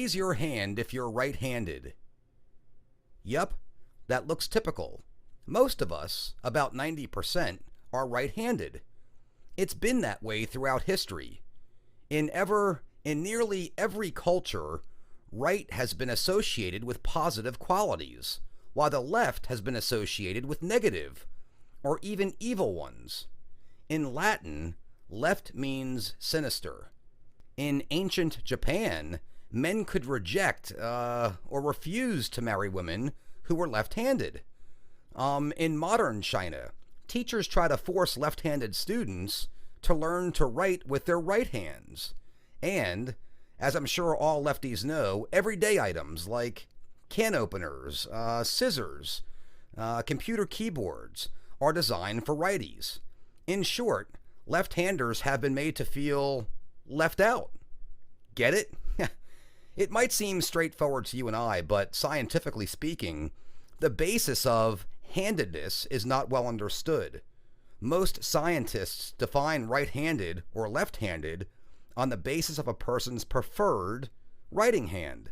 Raise your hand if you're right-handed. Yep, that looks typical. Most of us, about 90%, are right-handed. It's been that way throughout history. In nearly every culture, right has been associated with positive qualities, while the left has been associated with negative, or even evil ones. In Latin, left means sinister. In ancient Japan, men could reject or refuse to marry women who were left-handed. In modern China, teachers try to force left-handed students to learn to write with their right hands. And, as I'm sure all lefties know, everyday items like can openers, scissors, computer keyboards are designed for righties. In short, left-handers have been made to feel left out. Get it? It might seem straightforward to you and I, but scientifically speaking, the basis of handedness is not well understood. Most scientists define right-handed or left-handed on the basis of a person's preferred writing hand.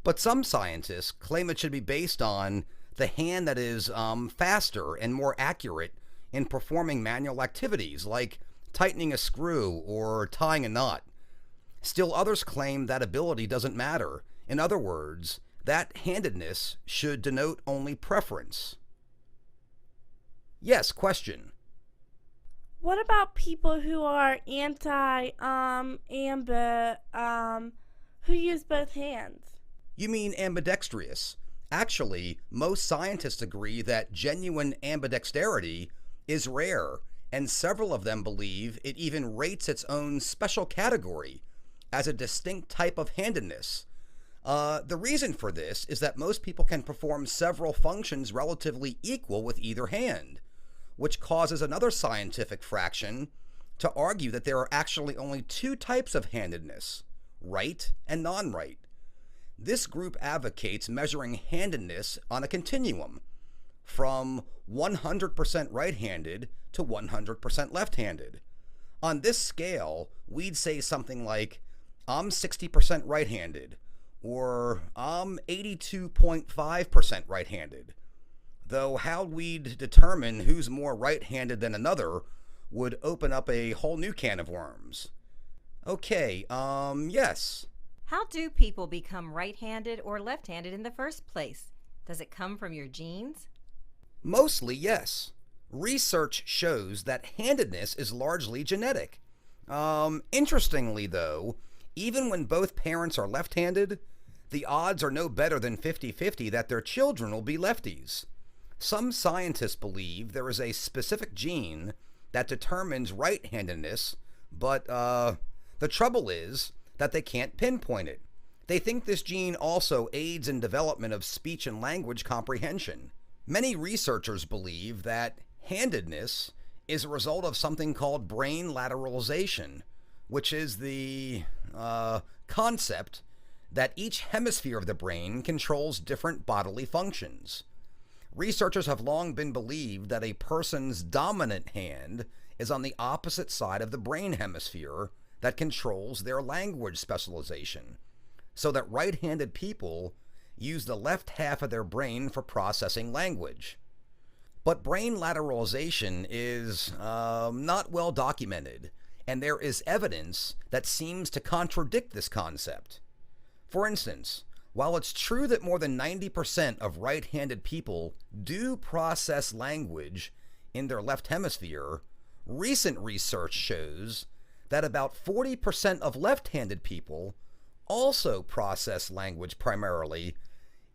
But some scientists claim it should be based on the hand that is faster and more accurate in performing manual activities like tightening a screw or tying a knot. Still others claim that ability doesn't matter. In other words, that handedness should denote only preference. Yes, question. What about people who are who use both hands? You mean ambidextrous. Actually, most scientists agree that genuine ambidexterity is rare, and several of them believe it even rates its own special category as a distinct type of handedness. The reason for this is that most people can perform several functions relatively equal with either hand, which causes another scientific fraction to argue that there are actually only two types of handedness, right and non-right. This group advocates measuring handedness on a continuum, from 100% right-handed to 100% left-handed. On this scale, we'd say something like, I'm 60% right-handed, or I'm 82.5% right-handed. Though how we'd determine who's more right-handed than another would open up a whole new can of worms. Okay, yes. How do people become right-handed or left-handed in the first place? Does it come from your genes? Mostly, yes. Research shows that handedness is largely genetic. Interestingly, though, even when both parents are left-handed, the odds are no better than 50-50 that their children will be lefties. Some scientists believe there is a specific gene that determines right-handedness, but the trouble is that they can't pinpoint it. They think this gene also aids in development of speech and language comprehension. Many researchers believe that handedness is a result of something called brain lateralization, which is the concept that each hemisphere of the brain controls different bodily functions. Researchers have long been believed that a person's dominant hand is on the opposite side of the brain hemisphere that controls their language specialization, so that right-handed people use the left half of their brain for processing language. But brain lateralization is not well documented, and there is evidence that seems to contradict this concept. For instance, while it's true that more than 90% of right-handed people do process language in their left hemisphere, recent research shows that about 40% of left-handed people also process language primarily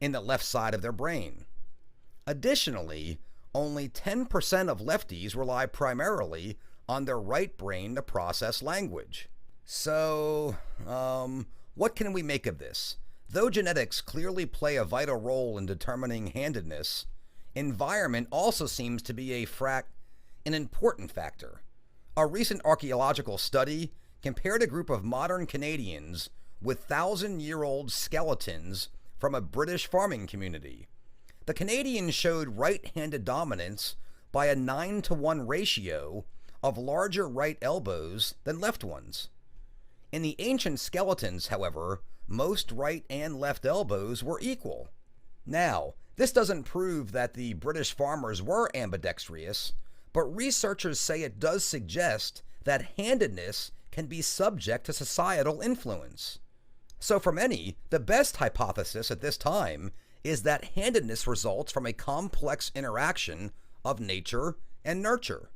in the left side of their brain. Additionally, only 10% of lefties rely primarily on their right brain to process language. So, what can we make of this? Though genetics clearly play a vital role in determining handedness, environment also seems to be an important factor. A recent archaeological study compared a group of modern Canadians with 1,000-year-old skeletons from a British farming community. The Canadians showed right-handed dominance by a 9-to-1 ratio of larger right elbows than left ones. In the ancient skeletons, however, most right and left elbows were equal. Now, this doesn't prove that the British farmers were ambidextrous, but researchers say it does suggest that handedness can be subject to societal influence. So for many, the best hypothesis at this time is that handedness results from a complex interaction of nature and nurture.